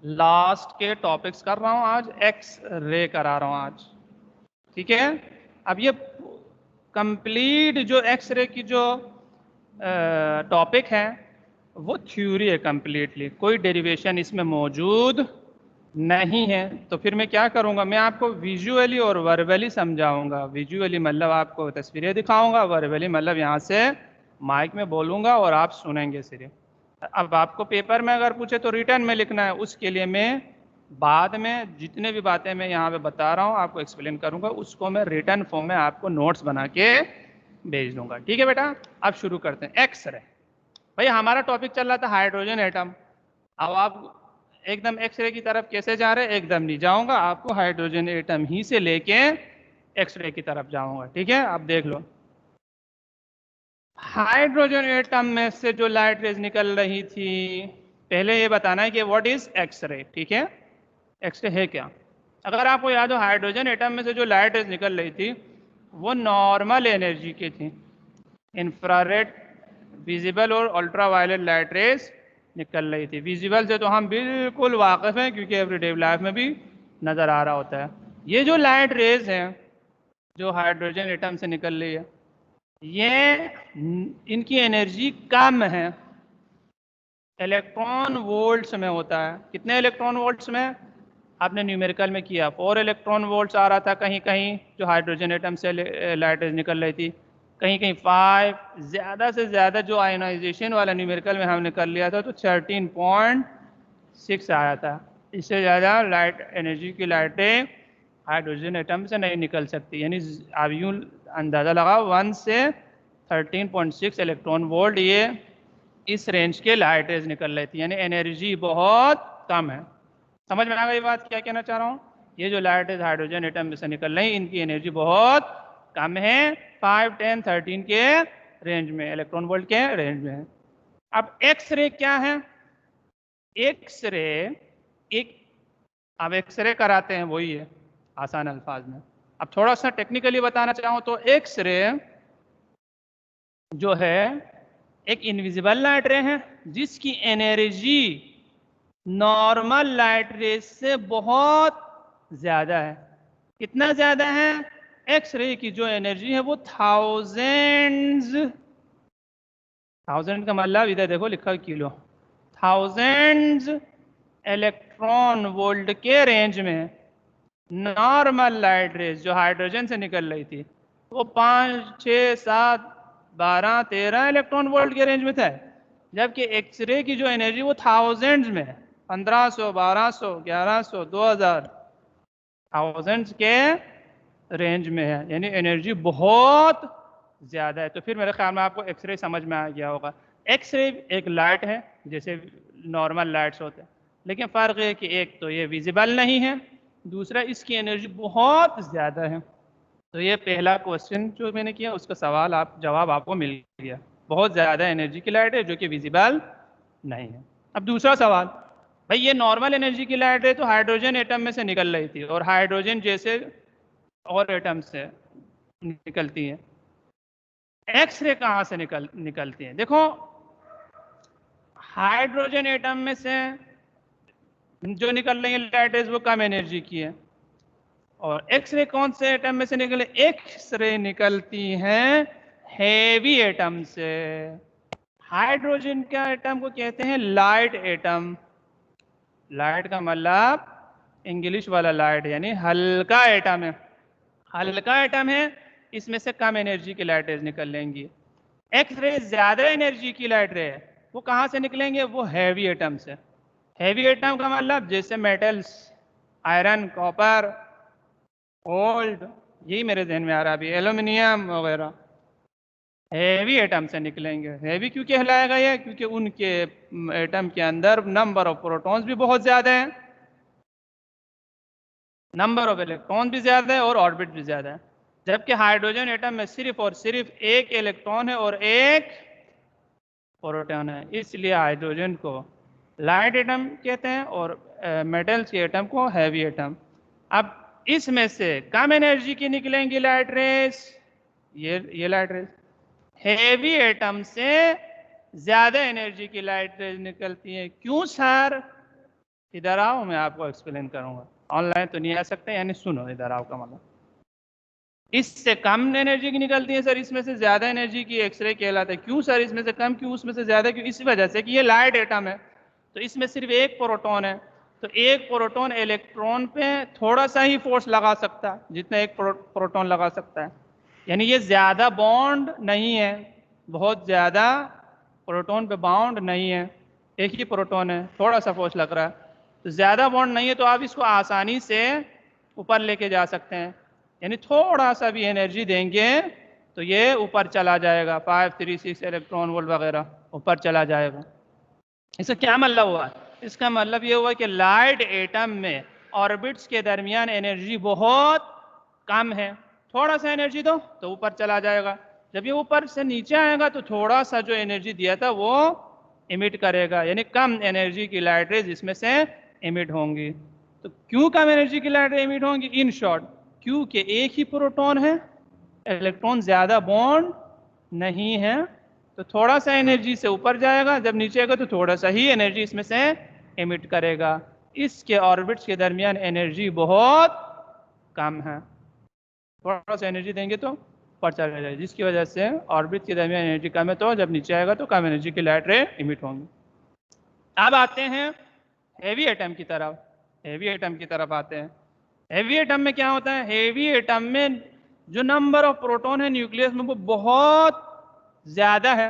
Last के topics कर रहा हूं आज, एक्स रे करा रहा हूं आज। ठीक है। अब ये कंप्लीट जो एक्स रे की जो टॉपिक है वो थ्योरी है कंप्लीटली, कोई डेरिवेशन इसमें मौजूद नहीं है। तो फिर मैं क्या करूंगा, मैं आपको विजुअली और वर्बली समझाऊंगा। विजुअली मतलब आपको तस्वीरें दिखाऊंगा, वर्बली मतलब यहाँ से माइक में बोलूंगा और आप सुनेंगे सिर्फ। अब आपको पेपर में अगर पूछे तो रिटर्न में लिखना है, उसके लिए मैं बाद में जितने भी बातें मैं यहाँ पे बता रहा हूँ आपको एक्सप्लेन करूंगा, उसको मैं रिटर्न फॉर्म में आपको नोट्स बना के भेज दूंगा। ठीक है बेटा, अब शुरू करते हैं। एक्सरे, भाई हमारा टॉपिक चल रहा था हाइड्रोजन एटम। अब आप एकदम एक्सरे की तरफ कैसे जा रहे हैं, एकदम नहीं जाऊंगा, आपको हाइड्रोजन एटम ही से लेके एक्सरे की तरफ जाऊंगा। ठीक है, अब देख लो। हाइड्रोजन एटम में से जो लाइट रेज निकल रही थी, पहले ये बताना है कि व्हाट इज एक्सरे। ठीक है, एक्सरे है क्या। अगर आपको याद हो, हाइड्रोजन एटम में से जो लाइट रेज निकल रही थी वो नॉर्मल एनर्जी की थी। इंफ्रारेड, विजिबल और अल्ट्रावायलेट लाइट रेज निकल रही थी। विजिबल से तो हम बिल्कुल वाकिफ हैं क्योंकि एवरीडे लाइफ में भी नज़र आ रहा होता है। ये जो लाइट रेज हैं जो हाइड्रोजन एटम से निकल रही है, ये इनकी एनर्जी कम है, इलेक्ट्रॉन वोल्ट्स में होता है। कितने इलेक्ट्रॉन वोल्ट्स में, आपने न्यूमेरिकल में किया 4 इलेक्ट्रॉन वोल्ट्स आ रहा था कहीं कहीं जो हाइड्रोजन एटम से लाइट रेज निकल रही थी, कहीं कहीं 5, ज़्यादा से ज़्यादा जो आयोनाइजेशन वाला न्यूमेरिकल में हमने कर लिया था तो 13.6 आया था। इससे ज़्यादा लाइट एनर्जी की लाइटें हाइड्रोजन एटम से नहीं निकल सकती। यानी आप यूँ अंदाज़ा लगाओ 1 से 13.6 इलेक्ट्रॉन वोल्ट, ये इस रेंज के लाइट रेज निकल रही थी, यानी एनर्जी बहुत कम है। समझ में आ गई बात क्या कहना चाह रहा हूँ। ये जो लाइट रेज हाइड्रोजन एटम में से निकल रही, इनकी एनर्जी बहुत कम है, 5, 10, 13 के रेंज में, इलेक्ट्रॉन वोल्ट के रेंज में है। अब एक्स रे क्या है। एक्स रे एक, अब एक्स रे कराते हैं वही है आसान अल्फाज में। अब थोड़ा सा टेक्निकली बताना चाहूँ तो एक्स रे जो है एक इनविजिबल लाइट रे है जिसकी एनर्जी नॉर्मल लाइट रेज से बहुत ज्यादा है। कितना ज्यादा है, एक्स रे की जो एनर्जी है वो थाउजेंड्स, थाउजेंड का मतलब इधर देखो लिखा किलो, थाउजेंड्स इलेक्ट्रॉन वोल्ट के रेंज में है। नॉर्मल लाइट रेज जो हाइड्रोजन से निकल रही थी वो 5, 6, 7, 12, 13 इलेक्ट्रॉन वोल्ट के रेंज में था, जबकि एक्सरे की जो एनर्जी वो थाउजेंड्स में है, 1500, 1200, 1100, 2000, थाउजेंड्स के रेंज में है, यानी एनर्जी बहुत ज़्यादा है। तो फिर मेरे ख्याल में आपको एक्सरे समझ में आ गया होगा। एक्सरे एक लाइट है जैसे नॉर्मल लाइट्स होते हैं, लेकिन फ़र्क है कि एक तो ये विजिबल नहीं है, दूसरा इसकी एनर्जी बहुत ज़्यादा है। तो ये पहला क्वेश्चन जो मैंने किया उसका सवाल आप जवाब आपको मिल गया, बहुत ज़्यादा एनर्जी की लाइट है जो कि विजिबल नहीं है। अब दूसरा सवाल, भाई ये नॉर्मल एनर्जी की लाइट है तो हाइड्रोजन एटम में से निकल रही थी और हाइड्रोजन जैसे और एटम से निकलती है, एक्स रे कहाँ से निकलती है। देखो, हाइड्रोजन एटम में से जो निकल रही है लाइट रेज वो कम एनर्जी की है, और एक्स रे कौन से एटम में से निकले, एक्स रे निकलती हैं हैवी एटम से। हाइड्रोजन का एटम को कहते हैं लाइट एटम। लाइट का मतलब इंग्लिश वाला लाइट यानी हल्का एटम है, हल्का एटम है, इसमें से कम एनर्जी की लाइट रेज निकल लेंगी। एक्स रे ज्यादा एनर्जी की लाइट रे है, वो कहाँ से निकलेंगे, वो हैवी एटम से। हैवी एटम का मतलब जैसे मेटल्स, आयरन, कॉपर, गोल्ड, यही मेरे जहन में आ रहा है अभी, एल्यूमिनियम वगैरह हैवी एटम से निकलेंगे। हैवी क्यों कहलाएगा ये, क्योंकि उनके एटम के अंदर नंबर ऑफ प्रोटॉन्स भी बहुत ज्यादा है, नंबर ऑफ इलेक्ट्रॉन भी ज्यादा है और ऑर्बिट भी ज्यादा है। जबकि हाइड्रोजन एटम में सिर्फ और सिर्फ एक इलेक्ट्रॉन है और एक प्रोटॉन है, इसलिए हाइड्रोजन को लाइट एटम कहते हैं और मेटल्स के एटम को हैवी एटम। अब इसमें से कम एनर्जी की निकलेंगी लाइट रेस, ये लाइट रेस। हैवी एटम से ज्यादा एनर्जी की लाइट रेज निकलती है। क्यों सर, इधर आओ, मैं आपको एक्सप्लेन करूंगा। ऑनलाइन तो नहीं आ सकते, यानी सुनो, इधर आओ का मतलब इससे कम एनर्जी की निकलती है सर, इसमें से ज्यादा एनर्जी की एक्सरे कहलाता है। क्यों सर इसमें से कम, क्यों उसमें से ज्यादा? क्यों? इसी वजह से कि ये लाइट एटम है, तो इसमें सिर्फ एक प्रोटॉन है, तो एक प्रोटॉन इलेक्ट्रॉन पे थोड़ा सा ही फोर्स लगा सकता है जितना एक प्रोटॉन लगा सकता है। यानी ये ज्यादा बॉन्ड नहीं है, बहुत ज्यादा प्रोटॉन पे बाउंड नहीं है, एक ही प्रोटॉन है, थोड़ा सा फोर्स लग रहा है, तो ज्यादा बॉन्ड नहीं है, तो आप इसको आसानी से ऊपर लेके जा सकते हैं। यानी थोड़ा सा भी एनर्जी देंगे तो ये ऊपर चला जाएगा, 536 इलेक्ट्रॉन वोल्ट वगैरह ऊपर चला जाएगा। इसका क्या मतलब हुआ? इसका मतलब ये हुआ कि लाइट एटम में ऑर्बिट्स के दरमियान एनर्जी बहुत कम है, थोड़ा सा एनर्जी दो तो ऊपर चला जाएगा। जब ये ऊपर से नीचे आएगा तो थोड़ा सा जो एनर्जी दिया था वो इमिट करेगा, यानी कम एनर्जी की लाइट रेज इसमें से इमिट होंगी। तो क्यों कम एनर्जी की लाइट रेज इमिट होंगी? इन शॉर्ट, क्योंकि एक ही प्रोटॉन है, इलेक्ट्रॉन ज्यादा बॉन्ड नहीं है, तो थोड़ा सा एनर्जी से ऊपर जाएगा, जब नीचे आएगा तो थोड़ा सा ही एनर्जी इसमें से इमिट करेगा। इसके ऑर्बिट्स के दरमियान एनर्जी बहुत कम है, थोड़ा सा एनर्जी देंगे तो ऊपर चला जाएगा, जिसकी वजह से ऑर्बिट के दरमियान एनर्जी कम है, तो जब नीचे आएगा तो कम एनर्जी की लाइट रे इमिट होंगी। अब आते हैं हेवी एटम की तरफ। हेवी एटम की तरफ आते हैं। हेवी एटम में क्या होता है? हेवी एटम में जो नंबर ऑफ प्रोटॉन है न्यूक्लियस में वो बहुत ज्यादा है,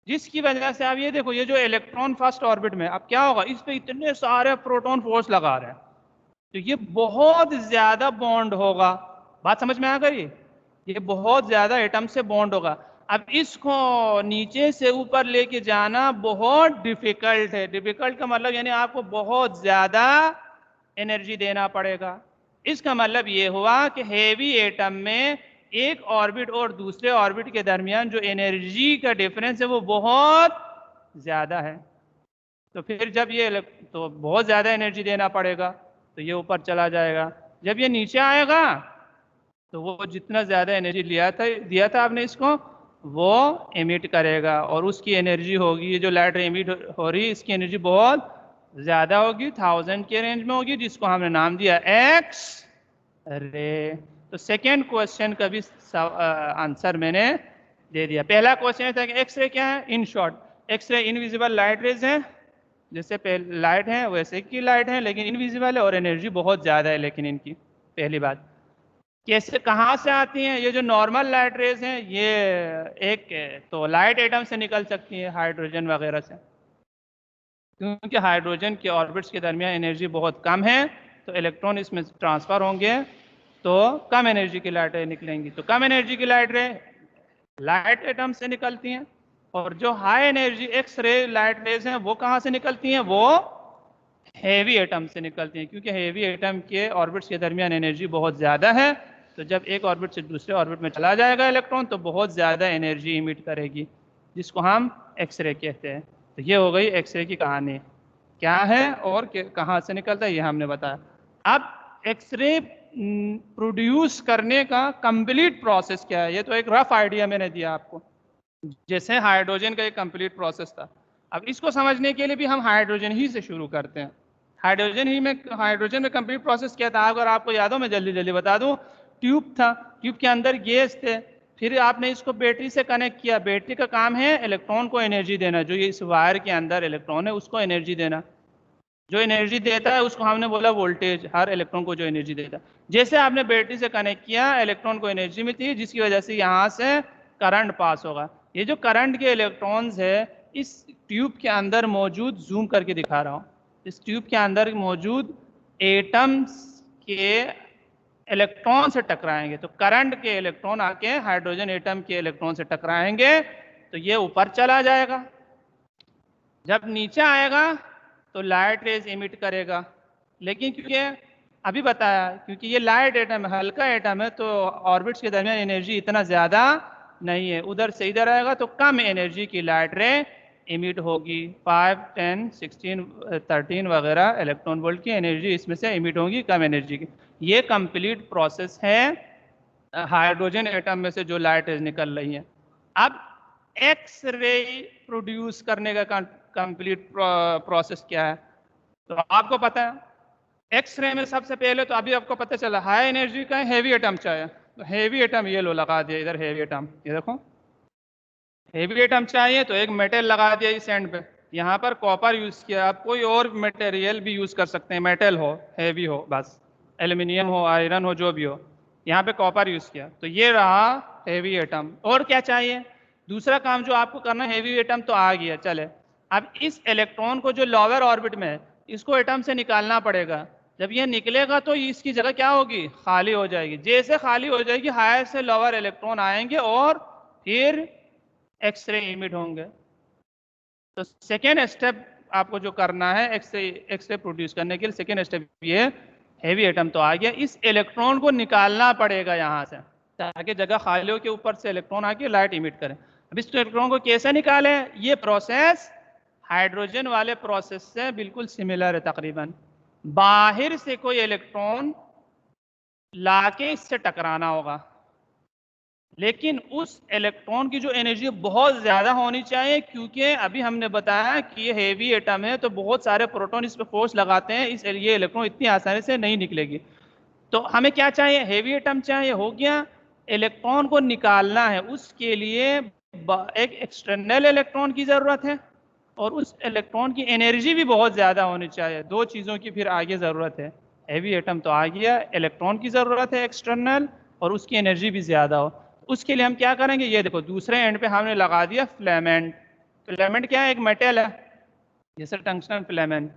जिसकी वजह से आप ये देखो, ये जो इलेक्ट्रॉन फर्स्ट ऑर्बिट में, अब क्या होगा, इस पे इतने सारे प्रोटॉन फोर्स लगा रहे हैं, तो ये बहुत ज्यादा बॉन्ड होगा। बात समझ में आ गई? ये बहुत ज्यादा एटम से बॉन्ड होगा। अब इसको नीचे से ऊपर लेके जाना बहुत डिफिकल्ट है। डिफिकल्ट का मतलब यानी आपको बहुत ज्यादा एनर्जी देना पड़ेगा। इसका मतलब ये हुआ कि हेवी एटम में एक ऑर्बिट और दूसरे ऑर्बिट के दरमियान जो एनर्जी का डिफरेंस है वो बहुत ज्यादा है। तो फिर जब ये तो बहुत ज्यादा एनर्जी देना पड़ेगा, तो ये ऊपर चला जाएगा। जब ये नीचे आएगा तो वो जितना ज्यादा एनर्जी दिया था आपने इसको, वो एमिट करेगा, और उसकी एनर्जी होगी, ये जो लाइट एमिट हो रही है इसकी एनर्जी बहुत ज्यादा होगी, 1000 के रेंज में होगी, जिसको हमने नाम दिया एक्स रे। तो सेकेंड क्वेश्चन का भी आंसर मैंने दे दिया। पहला क्वेश्चन था कि एक्स रे क्या है। In short, X ray invisible light rays है, जैसे लाइट है वैसे की लाइट है, लेकिन इनविजिबल है और एनर्जी बहुत ज्यादा है लेकिन इनकी। पहली बात, कैसे कहाँ से आती हैं? ये जो नॉर्मल लाइट रेज हैं ये एक तो लाइट एटम से निकल सकती है, हाइड्रोजन वगैरह से, क्योंकि हाइड्रोजन के ऑर्बिट्स के दरमियान एनर्जी बहुत कम है, तो इलेक्ट्रॉन इसमें ट्रांसफर होंगे तो कम एनर्जी की लाइट रे निकलेंगी। तो कम एनर्जी की लाइट रे लाइट एटम से निकलती हैं, और जो high energy X ray light rays हैं वो कहाँ से निकलती हैं? वो हेवी एटम से निकलती हैं, क्योंकि हेवी एटम के ऑर्बिट्स के दरमियान एनर्जी बहुत ज़्यादा है, तो जब एक ऑर्बिट से दूसरे ऑर्बिट में चला जाएगा इलेक्ट्रॉन तो बहुत ज़्यादा एनर्जी इमिट करेगी, जिसको हम एक्सरे कहते हैं। तो ये हो गई एक्सरे की कहानी, क्या है और कहाँ से निकलता है ये हमने बताया। अब एक्सरे प्रोड्यूस करने का कंप्लीट प्रोसेस क्या है, ये तो एक रफ आइडिया मैंने दिया आपको, जैसे हाइड्रोजन का एक कंप्लीट प्रोसेस था। अब इसको समझने के लिए भी हम हाइड्रोजन ही से शुरू करते हैं। हाइड्रोजन में कंप्लीट प्रोसेस क्या था, अगर आपको याद हो मैं जल्दी जल्दी बता दूं। ट्यूब था, ट्यूब के अंदर गैस थे, फिर आपने इसको बैटरी से कनेक्ट किया। बैटरी का काम है इलेक्ट्रॉन को एनर्जी देना, जो ये इस वायर के अंदर इलेक्ट्रॉन है उसको एनर्जी देना। जो एनर्जी देता है उसको हमने बोला वोल्टेज, हर इलेक्ट्रॉन को जो एनर्जी देता है। जैसे आपने बैटरी से कनेक्ट किया, इलेक्ट्रॉन को एनर्जी मिलती है, जिसकी वजह से यहाँ से करंट पास होगा। ये जो करंट के इलेक्ट्रॉन्स है इस ट्यूब के अंदर मौजूद, जूम करके दिखा रहा हूँ, इस ट्यूब के अंदर मौजूद एटम्स के इलेक्ट्रॉन से टकराएंगे, तो करंट के इलेक्ट्रॉन आके हाइड्रोजन एटम के इलेक्ट्रॉन से टकराएंगे तो ये ऊपर चला जाएगा। जब नीचे आएगा तो लाइट रेज इमिट करेगा, लेकिन क्योंकि अभी बताया, क्योंकि ये लाइट एटम है, हल्का एटम है, तो ऑर्बिट्स के दरमियान एनर्जी इतना ज्यादा नहीं है, उधर से इधर आएगा तो कम एनर्जी की लाइट रे इमिट होगी। 5, 10, 16, 13 वगैरह इलेक्ट्रॉन वोल्ट की एनर्जी इसमें से इमिट होगी, कम एनर्जी की। ये कंप्लीट प्रोसेस है हाइड्रोजन एटम में से जो लाइट रेज निकल रही है। अब एक्स रे प्रोड्यूस करने का कंप्लीट प्रोसेस क्या है? तो आपको पता है एक्सरे में सबसे पहले तो अभी आपको पता चला हाई एनर्जी का हैवी एटम चाहिए, तो हैवी एटम ये लो लगा दिया इधर, हैवी एटम ये देखो, हैवी एटम चाहिए तो एक मेटल लगा दिया इस एंड पे, यहाँ पर कॉपर यूज किया। आप कोई और मटेरियल भी यूज कर सकते हैं, मेटल हो हैवी हो, बस एल्यूमिनियम हो आयरन हो जो भी हो, यहाँ पे कॉपर यूज किया। तो ये रहा हैवी एटम। और क्या चाहिए, दूसरा काम जो आपको करना, हैवी एटम तो आ गया चले, अब इस इलेक्ट्रॉन को जो लोअर ऑर्बिट में है इसको एटम से निकालना पड़ेगा। जब ये निकलेगा तो इसकी जगह क्या होगी, खाली हो जाएगी। जैसे खाली हो जाएगी हायर से लोअर इलेक्ट्रॉन आएंगे और फिर एक्सरे इमिट होंगे। तो सेकेंड स्टेप आपको जो करना है एक्सरे प्रोड्यूस करने के लिए, सेकेंड स्टेप ये, हैवी एटम तो आ गया, इस इलेक्ट्रॉन को निकालना पड़ेगा यहाँ से ताकि जगह खाली हो के ऊपर से इलेक्ट्रॉन आके लाइट इमिट करे। अब इस इलेक्ट्रॉन को कैसे निकाले, ये प्रोसेस हाइड्रोजन वाले प्रोसेस से बिल्कुल सिमिलर है तकरीबन। बाहर से कोई इलेक्ट्रॉन लाके इससे टकराना होगा, लेकिन उस इलेक्ट्रॉन की जो एनर्जी बहुत ज्यादा होनी चाहिए, क्योंकि अभी हमने बताया कि ये हेवी एटम है तो बहुत सारे प्रोटॉन इस पर फोर्स लगाते हैं, इस ये इलेक्ट्रॉन इतनी आसानी से नहीं निकलेगी। तो हमें क्या चाहिए, हेवी एटम चाहिए, हो गया। इलेक्ट्रॉन को निकालना है, उसके लिए एक एक्सटर्नल इलेक्ट्रॉन की जरूरत है और उस इलेक्ट्रॉन की एनर्जी भी बहुत ज्यादा होनी चाहिए। दो चीजों की फिर आगे जरूरत है, हेवी एटम तो आ गया, इलेक्ट्रॉन की जरूरत है एक्सटर्नल और उसकी एनर्जी भी ज्यादा हो। उसके लिए हम क्या करेंगे, ये देखो दूसरे एंड पे हमने लगा दिया फिलामेंट। फिलामेंट क्या है, एक मेटल है, जैसे टंगस्टन फिलामेंट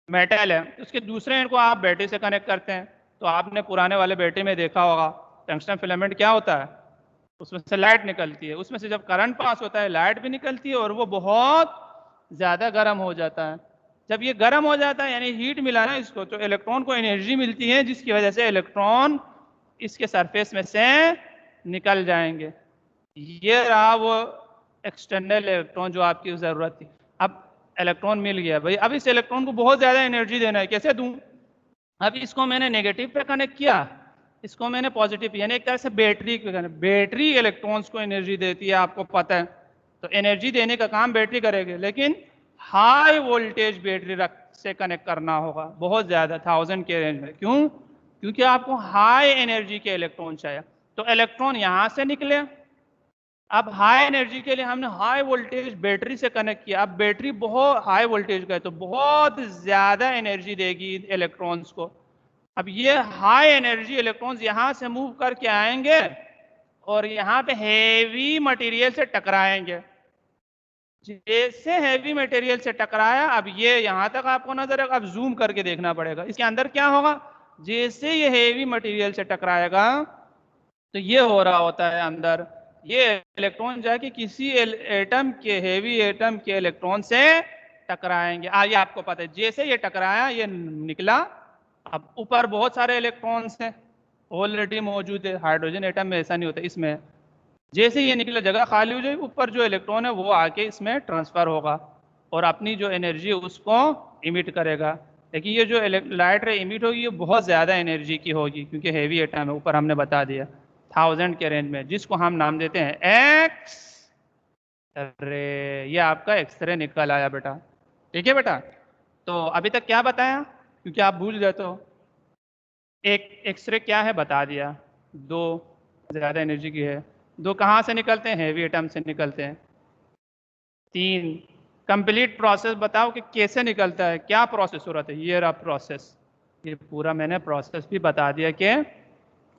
मेटल है। उसके दूसरे एंड को आप बैटरी से कनेक्ट करते हैं। तो आपने पुराने वाले बैटरी में देखा होगा टंगस्टन फिलामेंट क्या होता है, उसमें से लाइट निकलती है, उसमें से जब करंट पास होता है लाइट भी निकलती है और वो बहुत ज्यादा गर्म हो जाता है। जब ये गर्म हो जाता है यानी हीट मिला ना इसको, तो इलेक्ट्रॉन को एनर्जी मिलती है जिसकी वजह से इलेक्ट्रॉन इसके सरफेस में से निकल जाएंगे। ये रहा वो एक्सटर्नल इलेक्ट्रॉन जो आपकी जरूरत थी। अब इलेक्ट्रॉन मिल गया भाई, अब इस इलेक्ट्रॉन को बहुत ज्यादा एनर्जी देना है, कैसे दूं। अब इसको मैंने नेगेटिव पे कनेक्ट किया, इसको मैंने पॉजिटिव, यानी एक तरह से बैटरी इलेक्ट्रॉन्स को एनर्जी देती है, आपको पता है। तो एनर्जी देने का काम बैटरी करेगी, लेकिन हाई वोल्टेज बैटरी से कनेक्ट करना होगा, बहुत ज्यादा 1000 के रेंज में। क्यों, क्योंकि आपको हाई एनर्जी के इलेक्ट्रॉन चाहिए। तो इलेक्ट्रॉन यहां से निकले, अब हाई एनर्जी के लिए हमने हाई वोल्टेज बैटरी से कनेक्ट किया। अब बैटरी बहुत हाई वोल्टेज का है तो बहुत ज्यादा एनर्जी देगी इलेक्ट्रॉन्स को। अब ये हाई एनर्जी इलेक्ट्रॉन्स यहां से मूव करके आएंगे और यहाँ पे हैवी मटेरियल से टकराएंगे। जैसे हैवी मटेरियल से टकराया, अब ये यहां तक आपको नजर आएगा, अब जूम करके देखना पड़ेगा इसके अंदर क्या होगा। जैसे ये हैवी मटेरियल से टकराएगा तो ये हो रहा होता है अंदर, ये इलेक्ट्रॉन जाके किसी एटम के, हैवी एटम के इलेक्ट्रॉन से टकराएंगे। ये आपको पता है, जैसे ये टकराया ये निकला। अब ऊपर बहुत सारे इलेक्ट्रॉन्स हैं ऑलरेडी मौजूद है, हाइड्रोजन एटम में ऐसा नहीं होता, इसमें जैसे ये निकला जगह खाली हो जाएगी, ऊपर जो इलेक्ट्रॉन है वो आके इसमें ट्रांसफर होगा और अपनी जो एनर्जी है उसको इमिट करेगा। लेकिन ये जो लाइट रे इमिट होगी ये बहुत ज़्यादा एनर्जी की होगी, क्योंकि हैवी एटम है, ऊपर हमने बता दिया 1000 के रेंज में, जिसको हम नाम देते हैं एक्स रे। ये आपका एक्सरे निकल आया बेटा, ठीक है बेटा। तो अभी तक क्या बताया, क्योंकि आप भूल गए तो। एक एक्सरे क्या है बता दिया, दो ज़्यादा एनर्जी की है, दो कहाँ से निकलते हैं, हैवी एटम से निकलते हैं। तीन, कंप्लीट प्रोसेस बताओ कि कैसे निकलता है, क्या प्रोसेस हो रहा था। ये रहा प्रोसेस, ये पूरा मैंने प्रोसेस भी बता दिया कि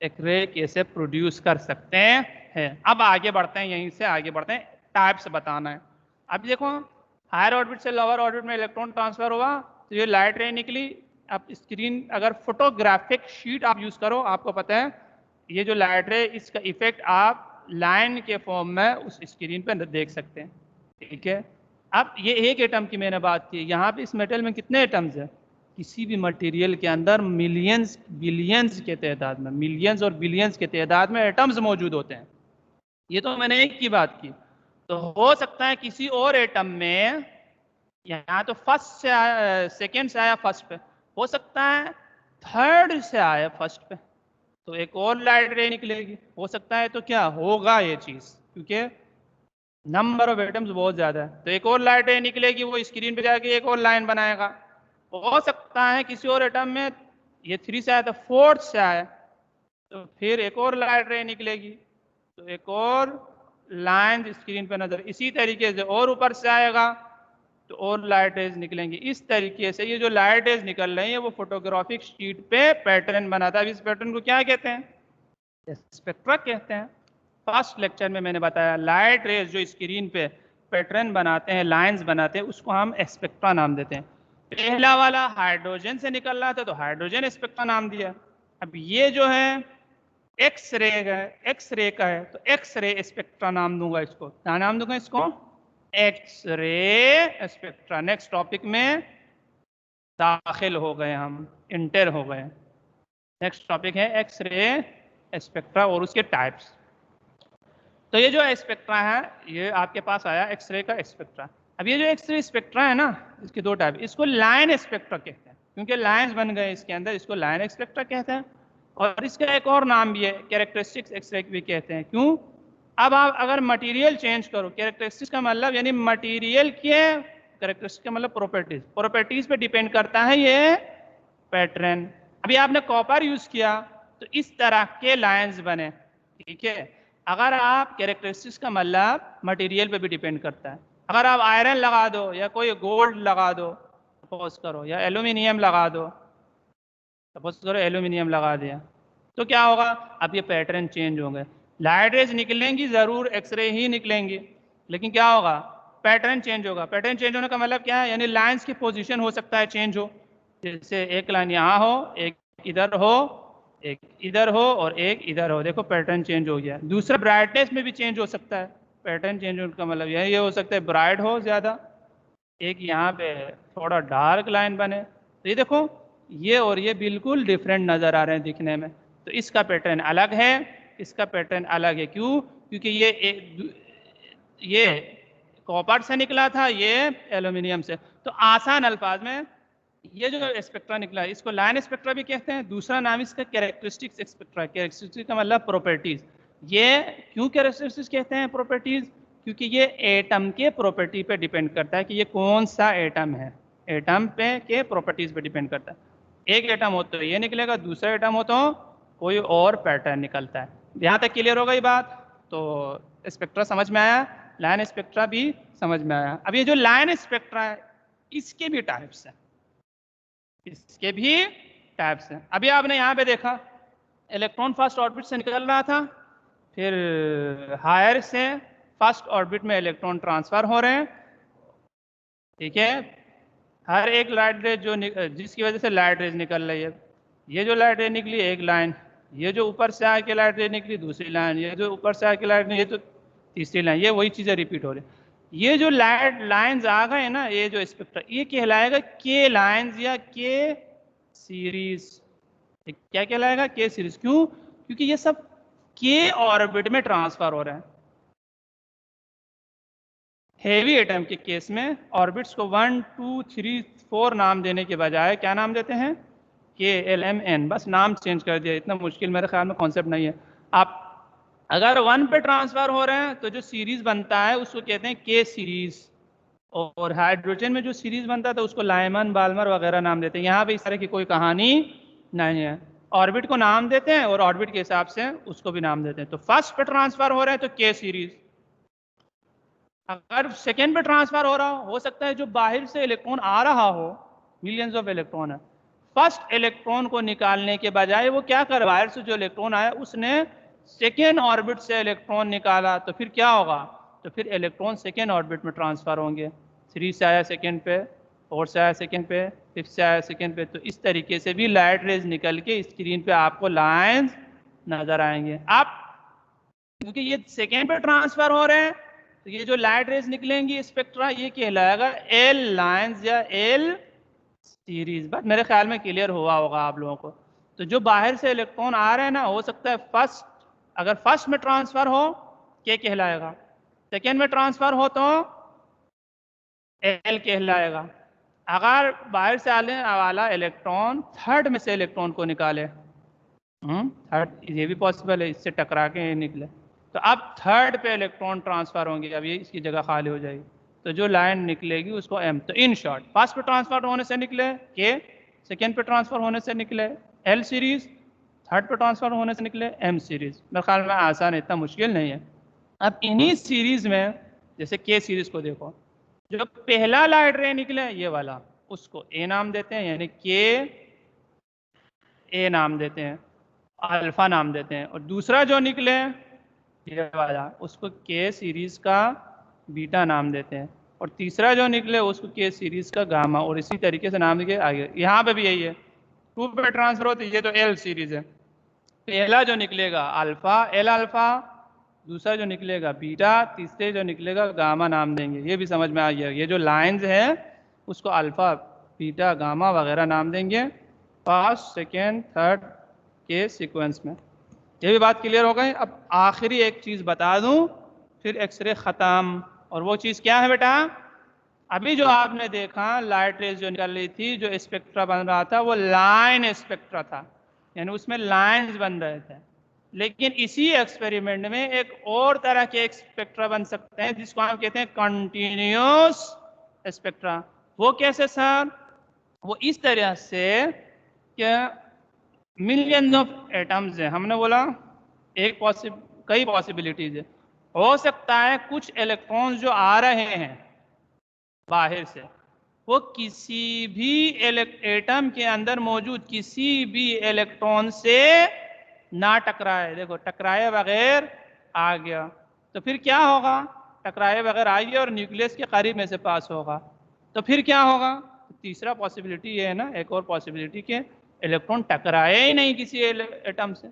एक्सरे कैसे प्रोड्यूस कर सकते हैं। अब आगे बढ़ते हैं, यहीं से आगे बढ़ते हैं, टाइप्स बताना है। अब देखो हायर ऑर्बिट से लोअर ऑर्बिट में इलेक्ट्रॉन ट्रांसफर हुआ तो ये लाइट रे निकली। अब स्क्रीन अगर फोटोग्राफिक शीट आप यूज करो, आपको पता है ये जो लाइट रे इसका इफेक्ट आप लाइन के फॉर्म में उस स्क्रीन पर देख सकते हैं, ठीक है। अब ये एक एटम की मैंने बात की, यहाँ पे इस मेटल में कितने एटम्स हैं, किसी भी मटेरियल के अंदर मिलियंस बिलियंस के तादाद में, मिलियंस और बिलियंस के तादाद में एटम्स मौजूद होते हैं। ये तो मैंने एक की बात की, तो हो सकता है किसी और एटम में, यहाँ तो फर्स्ट से आया, सेकेंड से आया फर्स्ट पे, हो सकता है थर्ड से आया फर्स्ट पे, तो एक और लाइट रे निकलेगी, हो सकता है। तो क्या होगा ये चीज, क्योंकि नंबर ऑफ एटम्स बहुत ज़्यादा है, तो एक और लाइट रे निकलेगी, वो स्क्रीन पे जाके एक और लाइन बनाएगा। हो सकता है किसी और एटम में ये 3 से आया तो 4th से आए, तो फिर एक और लाइट रे निकलेगी, तो एक और लाइन स्क्रीन पे नजर, इसी तरीके से और ऊपर से आएगा तो और लाइट रेज निकलेंगी। इस तरीके से ये जो लाइट रेज निकल रही है वो फोटोग्राफिक शीट पे पैटर्न बनाता है। अब इस पैटर्न को क्या कहते हैं? स्पेक्ट्रा कहते हैं। फर्स्ट लेक्चर में मैंने बताया लाइट रेज जो स्क्रीन पे पैटर्न बनाते हैं, लाइंस बनाते हैं, उसको हम स्पेक्ट्रा नाम देते हैं। पहला वाला हाइड्रोजन से निकल रहा था तो हाइड्रोजन स्पेक्ट्रा नाम दिया। अब ये जो है एक्स रे है, एक्स रे का है तो एक्स रे स्पेक्ट्रा नाम दूंगा इसको। क्या नाम दूंगा इसको? X ray spectra. Next topic में दाखिल हो गए, हम इंटर हो गए। नेक्स्ट टॉपिक है एक्स रे स्पेक्ट्रा और उसके टाइप्स। तो ये जो स्पेक्ट्रा है ये आपके पास आया एक्स रे का स्पेक्ट्रा। अब ये जो एक्स रे स्पेक्ट्रा है ना, इसके दो टाइप, इसको लाइन स्पेक्ट्रा कहते हैं क्योंकि लाइंस बन गए इसके अंदर, इसको लाइन स्पेक्ट्रा कहते हैं। और इसका एक और नाम भी है, कैरेक्टरिस्टिक्स एक्स रे भी कहते हैं। क्यों? अब आप अगर मटेरियल चेंज करो, कैरेक्टरिस्टिक्स का मतलब यानी मटेरियल के कैरेक्टरिस्टिक्स का मतलब प्रॉपर्टीज, प्रॉपर्टीज पे डिपेंड करता है ये पैटर्न। अभी आपने कॉपर यूज किया तो इस तरह के लाइंस बने, ठीक है। अगर आप कैरेक्टरिस्टिक्स का मतलब मटेरियल पे भी डिपेंड करता है। अगर आप आयरन लगा दो या कोई गोल्ड लगा दो सपोज करो, या एल्यूमिनियम लगा दो सपोज करो, एल्यूमिनियम लगा दिया तो क्या होगा? अब ये पैटर्न चेंज होंगे। लाइट रेज निकलेंगी जरूर, एक्सरे ही निकलेंगी, लेकिन क्या होगा? पैटर्न चेंज होगा। पैटर्न चेंज होने का मतलब क्या है? यानी लाइंस की पोजीशन हो सकता है चेंज हो, जैसे एक लाइन यहाँ हो, एक इधर हो, एक इधर हो और एक इधर हो। देखो पैटर्न चेंज हो गया। दूसरा ब्राइटनेस में भी चेंज हो सकता है। पैटर्न चेंज होने का मतलब यही हो सकता है ब्राइट हो ज़्यादा, एक यहाँ पे थोड़ा डार्क लाइन बने। तो ये देखो ये और ये बिल्कुल डिफरेंट नज़र आ रहे हैं दिखने में। तो इसका पैटर्न अलग है, इसका पैटर्न अलग है। क्यों? क्योंकि ये कॉपर से निकला था, ये एल्यूमिनियम से। तो आसान अल्फाज में ये जो स्पेक्ट्रा निकला है इसको लाइन स्पेक्ट्रा भी कहते हैं। दूसरा नाम इसका कैरेक्टरिस्टिक्स स्पेक्ट्रा। कैरेक्टरिस्टिक्स का मतलब प्रॉपर्टीज। ये क्यों कैरेक्टरिस्टिक्स कहते हैं प्रॉपर्टीज? क्योंकि ये एटम के प्रॉपर्टी पे डिपेंड करता है कि ये कौन सा एटम है। एटम पे के प्रॉपर्टीज पे डिपेंड करता है। एक एटम हो तो ये निकलेगा, दूसरा एटम हो तो कोई और पैटर्न निकलता है। यहाँ तक क्लियर हो गई बात? तो स्पेक्ट्रा समझ में आया, लाइन स्पेक्ट्रा भी समझ में आया। अब ये जो लाइन स्पेक्ट्रा है इसके भी टाइप्स हैं, इसके भी टाइप्स हैं। अभी आपने यहाँ पे देखा इलेक्ट्रॉन फर्स्ट ऑर्बिट से निकल रहा था, फिर हायर से फर्स्ट ऑर्बिट में इलेक्ट्रॉन ट्रांसफर हो रहे हैं, ठीक है। हर एक लाइट रेज जो जिसकी वजह से लाइट रेज निकल रही है, ये जो लाइट रेज निकली एक लाइन, ये जो ऊपर से आके लाइट रेज निकली दूसरी लाइन, ये जो ऊपर से आके लाइट निकली ये तो तीसरी लाइन, ये वही चीज़ें रिपीट हो रही है। ये जो लाइट लाइंस आ गए ना, ये जो स्पेक्ट्रा, ये कहलाएगा के लाइंस या के सीरीज। क्या कहलाएगा? के सीरीज। क्यों? क्योंकि ये सब के ऑर्बिट में ट्रांसफर हो रहे हैं। हेवी एटम के केस में ऑर्बिट्स को 1 2 3 4 नाम देने के बजाय क्या नाम देते हैं? के एल एम एन, बस नाम चेंज कर दिया। इतना मुश्किल मेरे ख्याल में कॉन्सेप्ट नहीं है। आप अगर 1 पे ट्रांसफर हो रहे हैं तो जो सीरीज बनता है उसको कहते हैं के सीरीज, और हाइड्रोजन में जो सीरीज बनता है तो उसको लाइमन बाल्मर वगैरह नाम देते हैं। यहाँ पे इस तरह की कोई कहानी नहीं है। ऑर्बिट को नाम देते हैं और ऑर्बिट के हिसाब से उसको भी नाम देते हैं। तो फर्स्ट पे ट्रांसफर हो रहे हैं तो के सीरीज। अगर सेकेंड पे ट्रांसफर हो सकता है जो बाहर से इलेक्ट्रॉन आ रहा हो, मिलियंस ऑफ इलेक्ट्रॉन है, फर्स्ट इलेक्ट्रॉन को निकालने के बजाय वो क्या कर, बाहर से जो इलेक्ट्रॉन आया उसने सेकेंड ऑर्बिट से इलेक्ट्रॉन निकाला, तो फिर क्या होगा? तो फिर इलेक्ट्रॉन सेकेंड ऑर्बिट में ट्रांसफर होंगे। 3 से आया सेकेंड पे, 4 से आया सेकेंड पे, 5 से आया सेकेंड पे। तो इस तरीके से भी लाइट रेज निकल के स्क्रीन पे आपको लाइंस नजर आएंगे। आप क्योंकि ये सेकेंड पे ट्रांसफर हो रहे हैं तो ये जो लाइट रेज निकलेंगी स्पेक्ट्रा ये कहलाएगा एल लाइंस या एल सीरीज। बस मेरे ख्याल में क्लियर हुआ होगा आप लोगों को। तो जो बाहर से इलेक्ट्रॉन आ रहे हैं ना, हो सकता है फर्स्ट, अगर फर्स्ट में ट्रांसफर हो क्या कहलाएगा, सेकेंड में ट्रांसफर हो तो एल कहलाएगा। अगर बाहर से आने वाला इलेक्ट्रॉन थर्ड में से इलेक्ट्रॉन को निकाले, थर्ड, ये भी पॉसिबल है, इससे टकरा के निकले, तो अब थर्ड पे इलेक्ट्रॉन ट्रांसफर होंगे, अब ये इसकी जगह खाली हो जाएगी, तो जो लाइन निकलेगी उसको एम। तो इन शॉर्ट फर्स्ट पे ट्रांसफर होने से निकले के, सेकेंड पे ट्रांसफर होने से निकले एल सीरीज, थर्ड पे ट्रांसफर होने से निकले एम सीरीज। मेरे ख्याल में आसान है, इतना मुश्किल नहीं है। अब इन्हीं सीरीज में जैसे के सीरीज को देखो, जो पहला लाइट रे निकले ये वाला, उसको ए नाम देते हैं, यानी के ए नाम देते हैं, अल्फा नाम देते हैं। और दूसरा जो निकले ये वाला, उसको के सीरीज का बीटा नाम देते हैं। और तीसरा जो निकले उसको के सीरीज का गामा, और इसी तरीके से नाम देके आगे। यहाँ पे भी यही है, टू पे ट्रांसफर होती है, ये तो एल सीरीज है। पहला जो निकलेगा अल्फा, एल अल्फा, दूसरा जो निकलेगा बीटा, तीसरे जो निकलेगा गामा नाम देंगे। ये भी समझ में आ गया, ये जो लाइंस है उसको अल्फा, बीटा, गामा वगैरह नाम देंगे फर्स्ट, सेकेंड, थर्ड के सीक्वेंस में। ये भी बात क्लियर हो गई। अब आखिरी एक चीज़ बता दूं, फिर एक्सरे ख़त्म। और वो चीज़ क्या है बेटा? अभी जो आपने देखा लाइट रेज जो निकल रही थी, जो स्पेक्ट्रा बन रहा था वो लाइन स्पेक्ट्रा था, यानी उसमें लाइंस बन रहे थे। लेकिन इसी एक्सपेरिमेंट में एक और तरह के स्पेक्ट्रा बन सकते हैं जिसको हम कहते हैं कंटिन्यूस स्पेक्ट्रा। वो कैसे सर? वो इस तरह से कि मिलियंस ऑफ एटम्स है, हमने बोला कई पॉसिबिलिटीज है। हो सकता है कुछ इलेक्ट्रॉन्स जो आ रहे हैं बाहर से, वो किसी भी एटम के अंदर मौजूद किसी भी इलेक्ट्रॉन से ना टकराए। देखो टकराए बगैर आ गया, तो फिर क्या होगा? टकराए बगैर आ गया और न्यूक्लियस के करीब में से पास होगा, तो फिर क्या होगा? तीसरा पॉसिबिलिटी ये है ना, एक और पॉसिबिलिटी के इलेक्ट्रॉन टकराए ही नहीं किसी एटम से,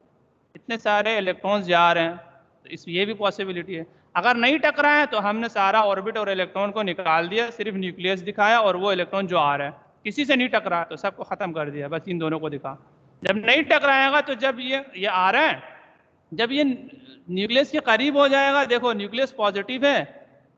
इतने सारे इलेक्ट्रॉन्स जा रहे हैं, तो इस ये भी पॉसिबिलिटी है। अगर नहीं टकराए तो हमने सारा ऑर्बिट और इलेक्ट्रॉन को निकाल दिया, सिर्फ न्यूक्लियस दिखाया और वो इलेक्ट्रॉन जो आ रहा है किसी से नहीं टकराया तो सबको खत्म कर दिया, बस इन दोनों को दिखा। जब नहीं टकराएगा तो जब ये आ रहा है, जब ये न्यूक्लियस के करीब हो जाएगा, देखो न्यूक्लियस पॉजिटिव है,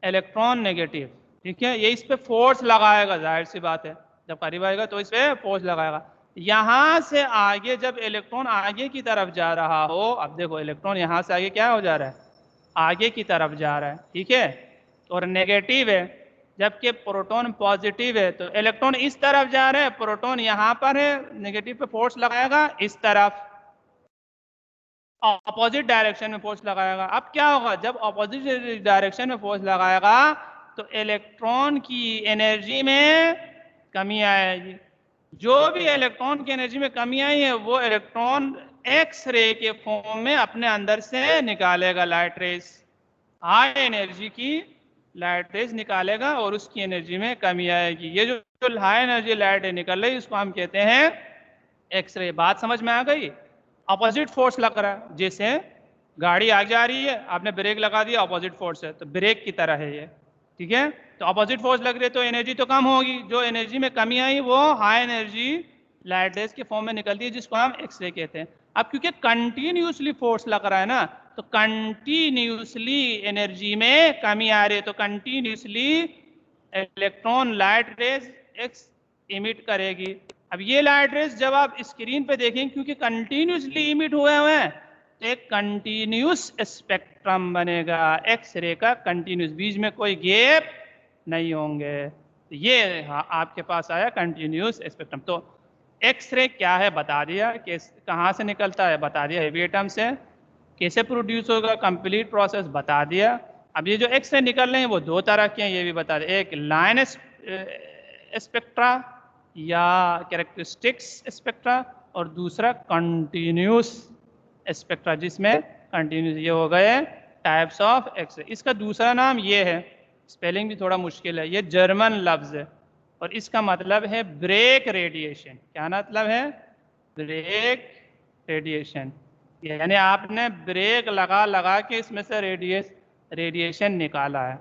इलेक्ट्रॉन नेगेटिव, ठीक है, ये इस पे फोर्स लगाएगा, जाहिर सी बात है, जब करीब आएगा तो इस पे फोर्स लगाएगा। यहां से आगे जब इलेक्ट्रॉन आगे की तरफ जा रहा हो, अब देखो इलेक्ट्रॉन यहां से आगे क्या हो जा रहा है? आगे की तरफ जा रहा है, ठीक है, और नेगेटिव है, जबकि प्रोटॉन पॉजिटिव है, तो इलेक्ट्रॉन इस तरफ जा रहे हैं, प्रोटॉन यहां पर है, नेगेटिव पे फोर्स लगाएगा इस तरफ, अपोजिट डायरेक्शन में फोर्स लगाएगा। अब क्या होगा? जब अपोजिट डायरेक्शन में फोर्स लगाएगा तो इलेक्ट्रॉन की एनर्जी में कमी आएगी। जो भी इलेक्ट्रॉन की एनर्जी में कमी आई है वो इलेक्ट्रॉन एक्स रे के फॉर्म में अपने अंदर से निकालेगा, लाइट रेस, हाई एनर्जी की लाइट रेस निकालेगा और उसकी एनर्जी में कमी आएगी। ये जो हाई एनर्जी लाइट रे निकल रही है इसको हम कहते हैं एक्स रे। बात समझ में आ गई? अपोजिट फोर्स लग रहा है, जैसे गाड़ी आगे जा रही है, आपने ब्रेक लगा दिया, अपोजिट फोर्स है, तो ब्रेक की तरह है ये, ठीक है। तो अपोजिट फोर्स लग रही है तो एनर्जी तो कम होगी, जो एनर्जी में कमी आई वो हाई एनर्जी लाइट रेस के फॉर्म में निकलती है, जिसको हम एक्सरे कहते हैं। अब क्योंकि कंटिन्यूसली फोर्स लग रहा है ना, तो कंटिन्यूसली एनर्जी में कमी आ रही है, तो continuously electron light rays x emit करेगी। अब ये लाइट रेस जब आप स्क्रीन पे देखेंगे, क्योंकि कंटिन्यूसली इमिट हुए हैं, तो एक कंटिन्यूस स्पेक्ट्रम बनेगा एक्स रे का, कंटिन्यूस, बीच में कोई गैप नहीं होंगे। तो ये आपके पास आया कंटिन्यूस स्पेक्ट्रम। तो एक्स रे क्या है बता दिया, कहाँ से निकलता है बता दिया, हेवी एटम से, कैसे प्रोड्यूस होगा कंप्लीट प्रोसेस बता दिया। अब ये जो एक्स रे निकल रहे हैं वो दो तरह के हैं, ये भी बता दिया, एक लाइन स्पेक्ट्रा या कैरेक्टरिस्टिक्स स्पेक्ट्रा, और दूसरा कंटिन्यूस स्पेक्ट्रा, जिसमें कंटिन्यूस, ये हो गए टाइप्स ऑफ एक्सरे। इसका दूसरा नाम ये है, स्पेलिंग भी थोड़ा मुश्किल है, ये जर्मन लफ्ज है और इसका मतलब है ब्रेक रेडिएशन। क्या मतलब है? ब्रेक रेडिएशन, यानी आपने ब्रेक लगा लगा के इसमें से रेडिएशन निकाला है,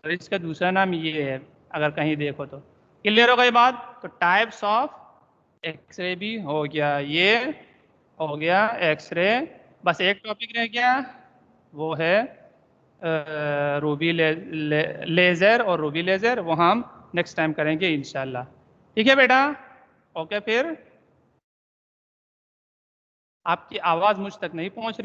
और इसका दूसरा नाम ये है, अगर कहीं देखो तो। क्लियर हो गई बात? तो टाइप्स ऑफ एक्सरे भी हो गया, ये हो गया एक्सरे। बस एक टॉपिक रह गया, वो है रूबी लेज़र और रूबी लेज़र, वो हम नेक्स्ट टाइम करेंगे इंशाल्लाह। ठीक है बेटा? ओके, फिर आपकी आवाज़ मुझ तक नहीं पहुंच रही।